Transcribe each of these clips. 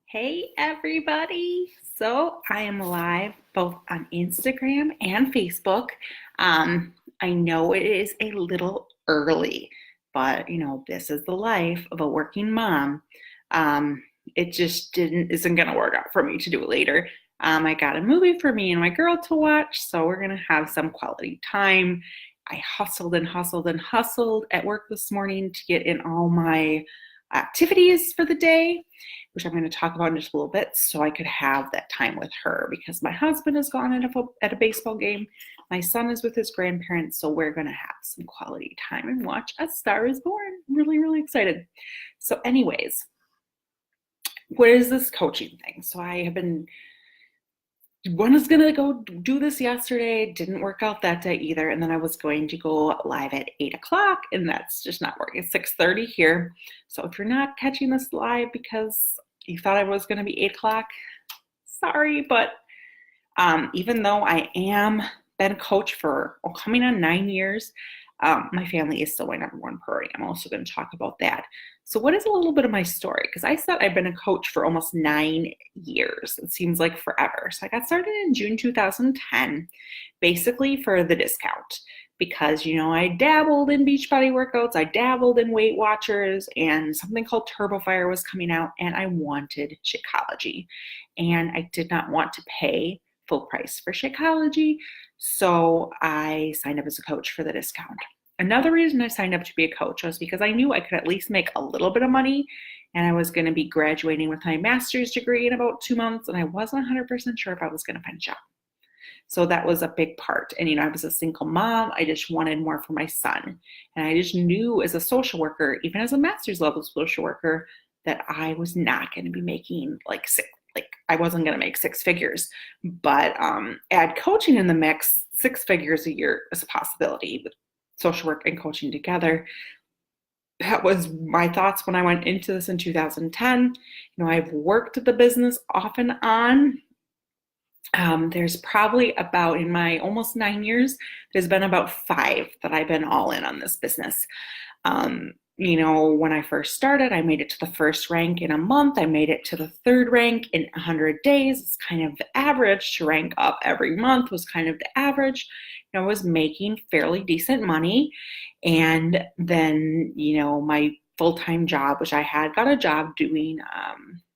Hey everybody! So I am live both on Instagram and Facebook. I know it is a little early, but this is the life of a working mom. Um, it just isn't gonna work out for me to do it later. I got a movie for me and my girl to watch, so we're gonna have some quality time. I hustled and hustled and hustled at work this morning to get in all my activities for the day, which I'm going to talk about in just a little bit, so I could have that time with her because my husband is gone at a baseball game. My son is with his grandparents, so we're going to have some quality time and watch A Star is Born. Really, really excited. So, anyways, what is this coaching thing? So, I have been was gonna go do this yesterday, didn't work out that day either, and then I was going to go live at 8 o'clock, and that's just not working. It's 6:30 here, so if you're not catching this live because you thought I was going to be 8 o'clock, sorry, but even though I am been a coach for coming on 9 years, my family is still my number one priority. I'm also going to talk about that. So, what is a little bit of my story? Because I said I've been a coach for almost 9 years. It seems like forever. So, I got started in June 2010, basically for the discount. Because, I dabbled in Beachbody workouts, I dabbled in Weight Watchers, and something called TurboFire was coming out, and I wanted Shakeology. And I did not want to pay full price for Shakeology, so I signed up as a coach for the discount. Another reason I signed up to be a coach was because I knew I could at least make a little bit of money, and I was going to be graduating with my master's degree in about 2 months, and I wasn't 100% sure if I was going to find a job. So that was a big part. And, I was a single mom. I just wanted more for my son. And I just knew as a social worker, even as a master's level social worker, that I was not going to be making I wasn't going to make six figures. But add coaching in the mix, 6 figures a year is a possibility with social work and coaching together. That was my thoughts when I went into this in 2010. I've worked the business off and on. There's probably about, in my almost 9 years, there's been about 5 that I've been all in on this business. When I first started, I made it to the first rank in a month. I made it to the third rank in 100 days. It's kind of the average. To rank up every month was kind of the average. I was making fairly decent money. And then, my full-time job, which I had got a job doing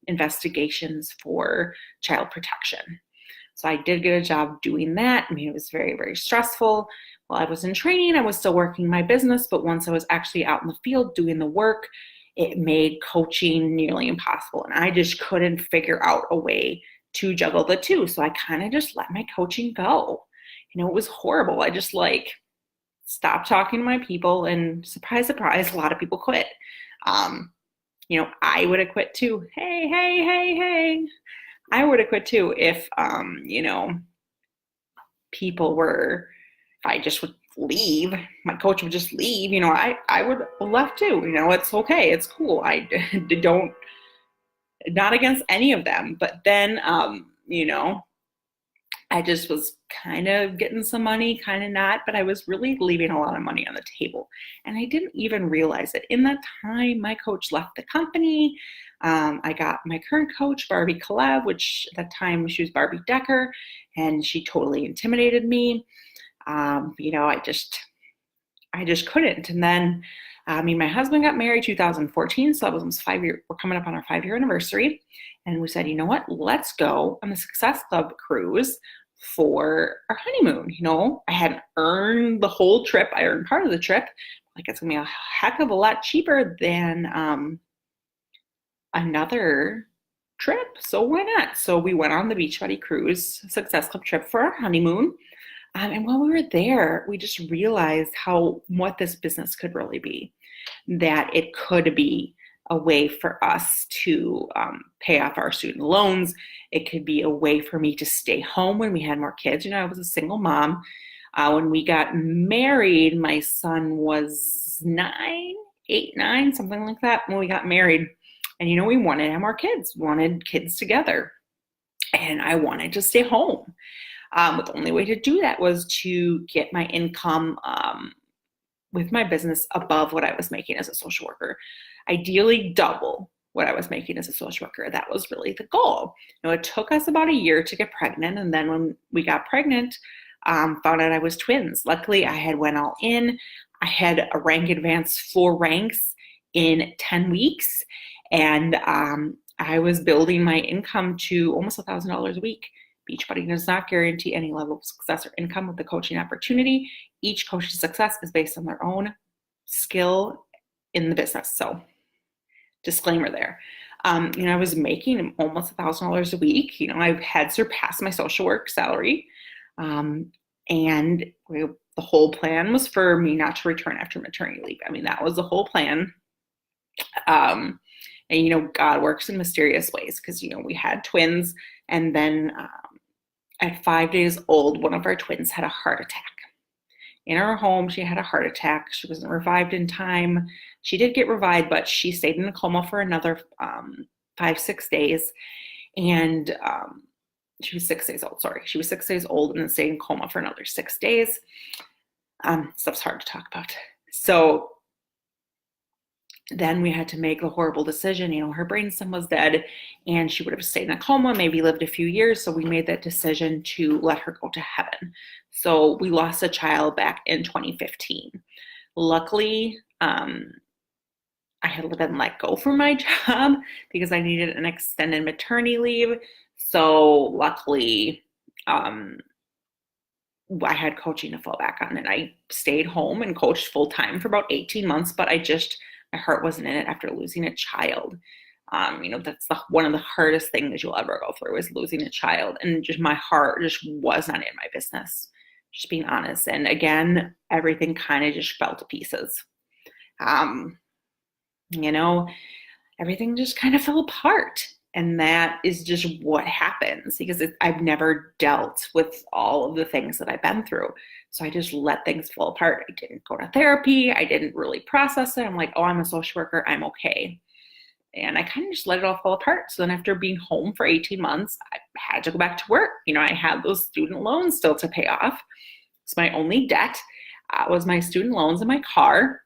investigations for child protection. So I did get a job doing that. It was very, very stressful. While I was in training, I was still working my business, but once I was actually out in the field doing the work, it made coaching nearly impossible. And I just couldn't figure out a way to juggle the two. So I kind of just let my coaching go. It was horrible. I just stopped talking to my people, and surprise, surprise, a lot of people quit. I would have quit too. Hey. I would have quit too if, people were, if I just would leave, my coach would just leave, I would have left too. It's okay. It's cool. I don't, not against any of them. But then, I just was kind of getting some money, kind of not, but I was really leaving a lot of money on the table. And I didn't even realize it. In that time, my coach left the company. I got my current coach, Barbie Kalev, which at that time she was Barbie Decker, and she totally intimidated me. I just couldn't. And then, my husband got married 2014, so that was almost 5 years. We're coming up on our 5-year anniversary. And we said, you know what, let's go on the Success Club cruise for our honeymoon. I hadn't earned the whole trip. I earned part of the trip. It's gonna be a heck of a lot cheaper than another trip. So why not? So we went on the Beachbody Cruise Success Club trip for our honeymoon. And while we were there, we just realized what this business could really be. That it could be a way for us to pay off our student loans. It could be a way for me to stay home when we had more kids. I was a single mom. When we got married, my son was 9, something like that when we got married. And, we wanted to have more kids, wanted kids together. And I wanted to stay home. But the only way to do that was to get my income with my business above what I was making as a social worker. Ideally double what I was making as a social worker. That was really the goal. It took us about a year to get pregnant. And then when we got pregnant, found out I was twins. Luckily, I had went all in. I had a rank advance 4 ranks in 10 weeks. And I was building my income to almost $1,000 a week. Beachbody does not guarantee any level of success or income with the coaching opportunity. Each coach's success is based on their own skill in the business. So disclaimer there. I was making almost $1,000 a week. I had surpassed my social work salary. And the whole plan was for me not to return after maternity leave. I mean, that was the whole plan. And, God works in mysterious ways because, we had twins. And then at 5 days old, one of our twins had a heart attack. In our home, she had a heart attack. She wasn't revived in time. She did get revived, but she stayed in a coma for another 5-6 days. And she was 6 days old. Sorry. She was 6 days old and then stayed in coma for another 6 days. Stuff's hard to talk about. So then we had to make the horrible decision. Her brainstem was dead and she would have stayed in a coma, maybe lived a few years. So we made that decision to let her go to heaven. So we lost a child back in 2015. Luckily, I had been let go from my job because I needed an extended maternity leave. So luckily, I had coaching to fall back on, and I stayed home and coached full time for about 18 months, but my heart wasn't in it after losing a child. That's one of the hardest things you'll ever go through is losing a child. And just my heart just was not in my business, just being honest. And again, everything kind of just fell to pieces. Everything just kind of fell apart. And that is just what happens because I've never dealt with all of the things that I've been through. So I just let things fall apart. I didn't go to therapy. I didn't really process it. I'm like, oh, I'm a social worker. I'm okay. And I kind of just let it all fall apart. So then after being home for 18 months, I had to go back to work. I had those student loans still to pay off. It's my only debt was my student loans and my car.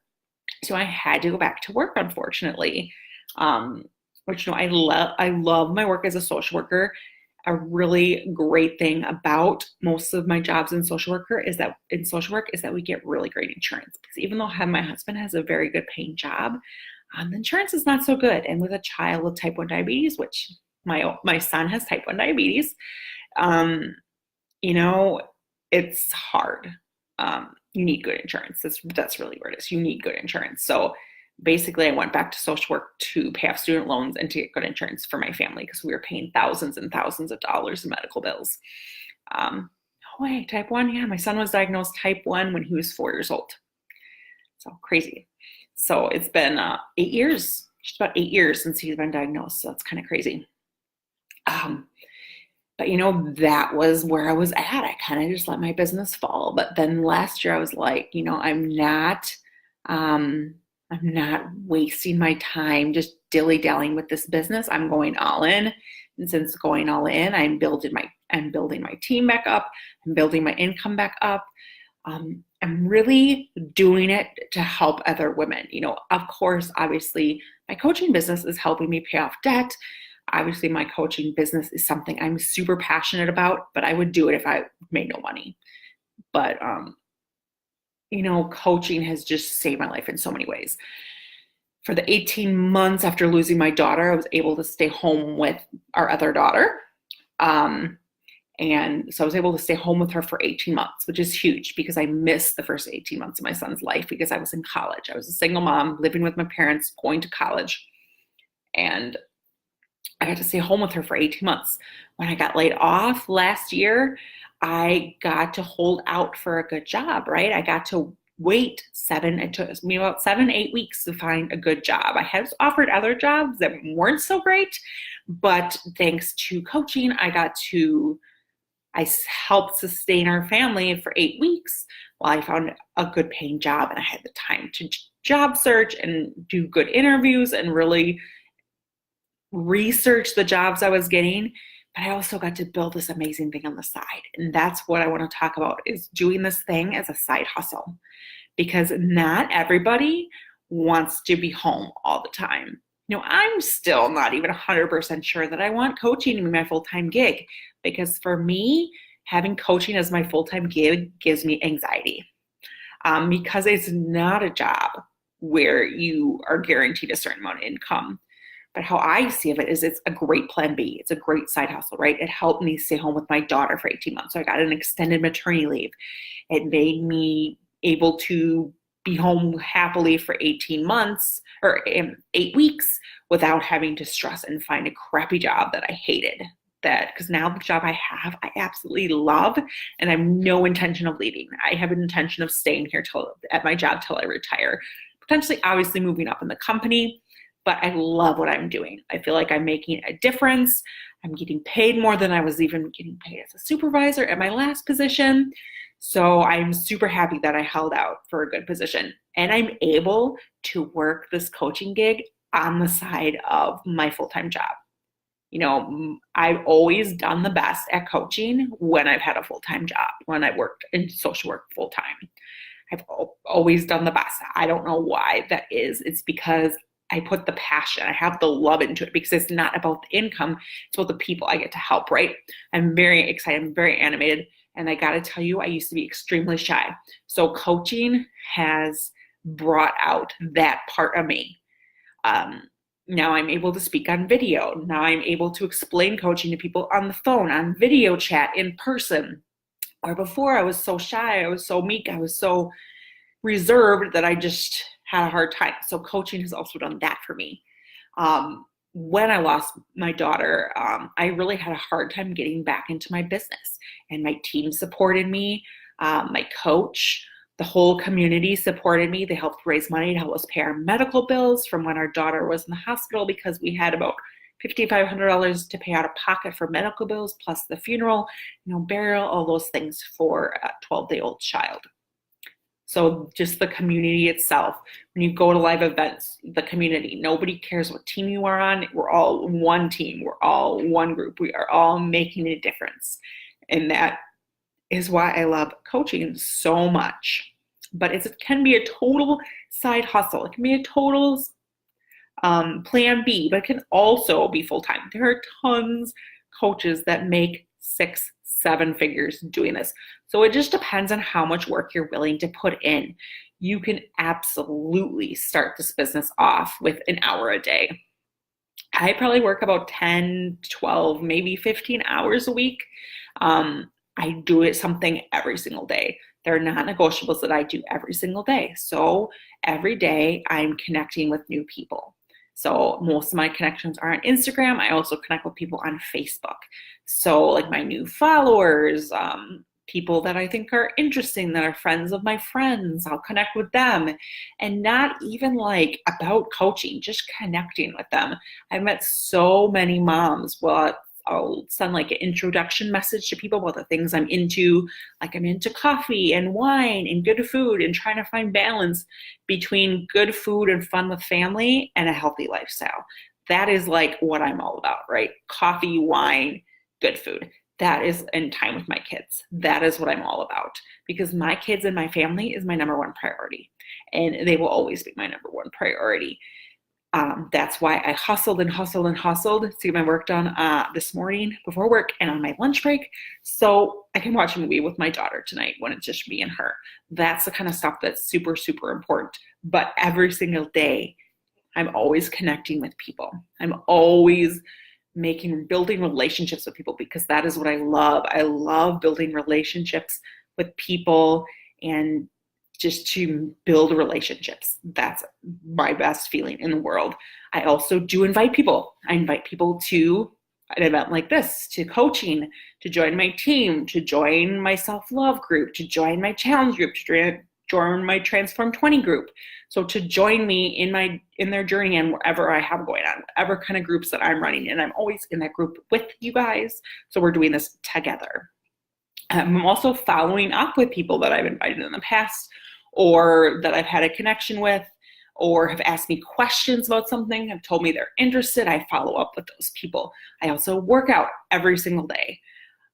So I had to go back to work, unfortunately. Which, I love my work as a social worker. A really great thing about most of my jobs in social work is that we get really great insurance. Because even though my husband has a very good paying job, the insurance is not so good. And with a child with type 1 diabetes, which my son has type 1 diabetes, it's hard. You need good insurance. That's really where it is. You need good insurance. So basically, I went back to social work to pay off student loans and to get good insurance for my family because we were paying thousands and thousands of dollars in medical bills. No way, type 1? Yeah, my son was diagnosed type 1 when he was 4 years old. So crazy. So it's been 8 years, just about 8 years since he's been diagnosed. So that's kind of crazy. But that was where I was at. I kind of just let my business fall. But then last year I was like, I'm not wasting my time just dilly-dallying with this business. I'm going all in. And since going all in, I'm building my team back up. I'm building my income back up. I'm really doing it to help other women. Of course, obviously, my coaching business is helping me pay off debt. Obviously, my coaching business is something I'm super passionate about, but I would do it if I made no money. But coaching has just saved my life in so many ways. For the 18 months after losing my daughter, I was able to stay home with our other daughter. And so I was able to stay home with her for 18 months, which is huge because I missed the first 18 months of my son's life because I was in college. I was a single mom living with my parents, going to college. And I got to stay home with her for 18 months. When I got laid off last year, I got to hold out for a good job, right? I got to wait it took me about 7-8 weeks to find a good job. I had offered other jobs that weren't so great, but thanks to coaching, I helped sustain our family for 8 weeks while I found a good paying job, and I had the time to job search and do good interviews and really research the jobs I was getting. But I also got to build this amazing thing on the side. And that's what I want to talk about, is doing this thing as a side hustle. Because not everybody wants to be home all the time. I'm still not even 100% sure that I want coaching to be my full-time gig, because for me, having coaching as my full-time gig gives me anxiety, because it's not a job where you are guaranteed a certain amount of income. But how I see of it is it's a great plan B. It's a great side hustle, right? It helped me stay home with my daughter for 18 months. So I got an extended maternity leave. It made me able to be home happily for 18 months or 8 weeks without having to stress and find a crappy job that I hated. That because now the job I have, I absolutely love, and I have no intention of leaving. I have an intention of staying here at my job till I retire, potentially obviously moving up in the company, but I love what I'm doing. I feel like I'm making a difference. I'm getting paid more than I was even getting paid as a supervisor at my last position. So I'm super happy that I held out for a good position. And I'm able to work this coaching gig on the side of my full-time job. I've always done the best at coaching when I've had a full-time job, when I worked in social work full-time. I've always done the best. I don't know why that is. It's because I put the passion, I have the love into it, because it's not about the income, it's about the people I get to help, right? I'm very excited, I'm very animated, and I gotta tell you, I used to be extremely shy. So coaching has brought out that part of me. Now I'm able to speak on video. Now I'm able to explain coaching to people on the phone, on video chat, in person. Or before, I was so shy, I was so meek, I was so reserved that I just had a hard time. So coaching has also done that for me. When I lost my daughter, I really had a hard time getting back into my business, and my team supported me. My coach, the whole community supported me. They helped raise money to help us pay our medical bills from when our daughter was in the hospital, because we had about $5,500 to pay out of pocket for medical bills, plus the funeral, burial, all those things for a 12-day-old child. So just the community itself, when you go to live events, the community, nobody cares what team you are on. We're all one team. We're all one group. We are all making a difference. And that is why I love coaching so much. But it can be a total side hustle. It can be a total plan B, but it can also be full-time. There are tons of coaches that make 6-7 figures doing this. So it just depends on how much work you're willing to put in. You can absolutely start this business off with an hour a day. I probably work about 10, 12, maybe 15 hours a week. I do something every single day. There are non-negotiables that I do every single day. So every day I'm connecting with new people. So most of my connections are on Instagram. I also connect with people on Facebook. So like my new followers, people that I think are interesting, that are friends of my friends, I'll connect with them. And not even like about coaching, just connecting with them. I've met so many moms. Well, I'll send like an introduction message to people about the things I'm into. Like I'm into coffee and wine and good food, and trying to find balance between good food and fun with family and a healthy lifestyle. That is like what I'm all about, right? Coffee, wine, good food. That is, in time with my kids. That is what I'm all about, because my kids and my family is my number one priority, and they will always be my number one priority. That's why I hustled and hustled and hustled to get my work done this morning before work and on my lunch break, so I can watch a movie with my daughter tonight when it's just me and her. That's the kind of stuff that's super, super important. But every single day, I'm always connecting with people. I'm always building relationships with people, because that is what I love. I love building relationships with people, and just to build relationships. That's my best feeling in the world. I also do invite people. I invite people to an event like this, to coaching, to join my team, to join my self-love group, to join my challenge group, to join my Transform 20 group. So to join me in their journey and whatever I have going on, whatever kind of groups that I'm running. And I'm always in that group with you guys. So we're doing this together. I'm also following up with people that I've invited in the past, or that I've had a connection with, or have asked me questions about something, have told me they're interested. I follow up with those people. I also work out every single day.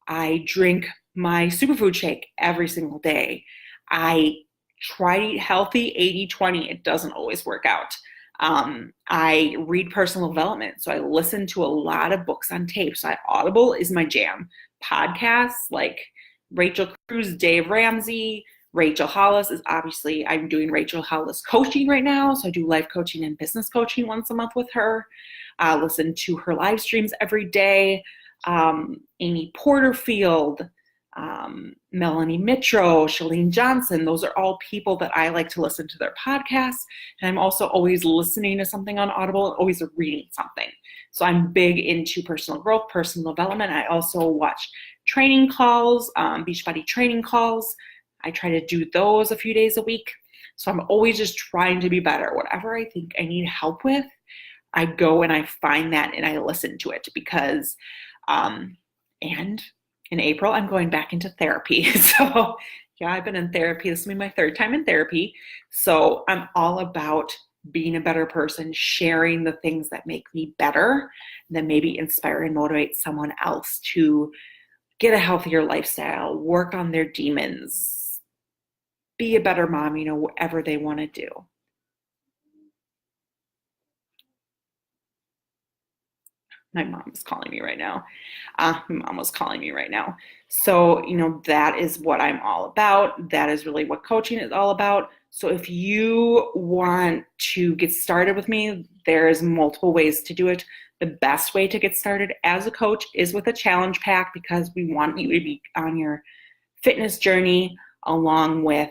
I drink my superfood shake every single day. I try to eat healthy 80-20. It doesn't always work out. I read personal development, so I listen to a lot of books on tape. So Audible is my jam. Podcasts like Rachel Cruz, Dave Ramsey, Rachel Hollis is obviously, I'm doing Rachel Hollis coaching right now. So I do life coaching and business coaching once a month with her. Listen to her live streams every day. Amy Porterfield, Melanie Mitro, Shalene Johnson. Those are all people that I like to listen to their podcasts. And I'm also always listening to something on Audible and always reading something. So I'm big into personal growth, personal development. I also watch training calls, Beachbody training calls. I try to do those a few days a week. So I'm always just trying to be better. Whatever I think I need help with, I go and I find that and I listen to it because, and in April, I'm going back into therapy. So yeah, I've been in therapy. This will be my third time in therapy. So I'm all about being a better person, sharing the things that make me better, and then maybe inspire and motivate someone else to get a healthier lifestyle, work on their demons, be a better mom, whatever they want to do. My mom is calling me right now. My mom was calling me right now. So, that is what I'm all about. That is really what coaching is all about. So if you want to get started with me, there's multiple ways to do it. The best way to get started as a coach is with a challenge pack because we want you to be on your fitness journey along with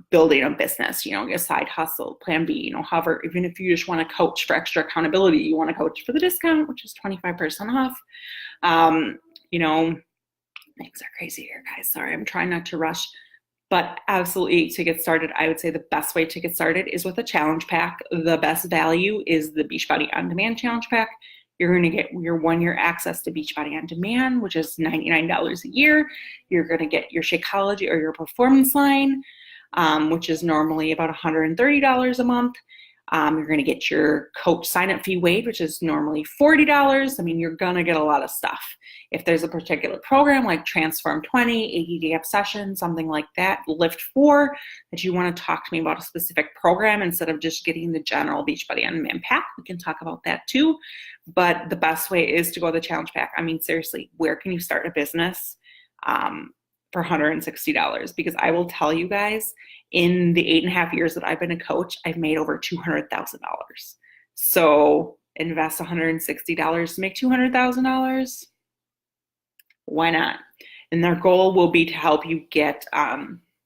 building a business, a side hustle, plan B, however, even if you just want to coach for extra accountability, you want to coach for the discount, which is 25% off. Things are crazy here, guys. Sorry, I'm trying not to rush. But absolutely, to get started, I would say the best way to get started is with a challenge pack. The best value is the Beachbody On Demand Challenge Pack. You're going to get your 1-year access to Beachbody On Demand, which is $99 a year. You're going to get your Shakeology or your Performance line, which is normally about $130 a month. You're going to get your coach sign-up fee waived, which is normally $40. I mean, you're going to get a lot of stuff. If there's a particular program like Transform 20, 80-day obsession, something like that, Lift 4, that you want to talk to me about a specific program instead of just getting the general Beachbody On Demand pack, we can talk about that too. But the best way is to go the challenge pack. I mean, seriously, where can you start a business for $160? Because I will tell you guys, in the 8.5 years that I've been a coach, I've made over $200,000. So invest $160 to make $200,000. Why not? And their goal will be to help you get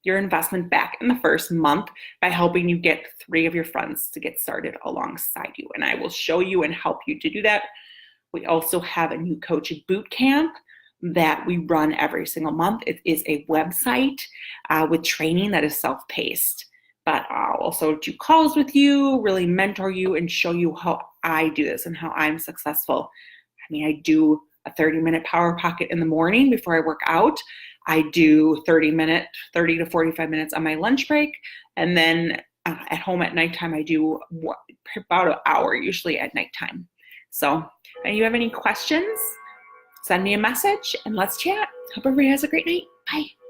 your investment back in the first month by helping you get 3 of your friends to get started alongside you. And I will show you and help you to do that. We also have a new coach boot camp that we run every single month. It is a website with training that is self-paced, but I'll also do calls with you, really mentor you and show you how I do this and how I'm successful. I mean, I do a 30-minute power pocket in the morning before I work out. I do 30 to 45 minutes on my lunch break. And then at home at nighttime, I do about an hour usually at nighttime. So if you have any questions, send me a message and let's chat. Hope everybody has a great night. Bye.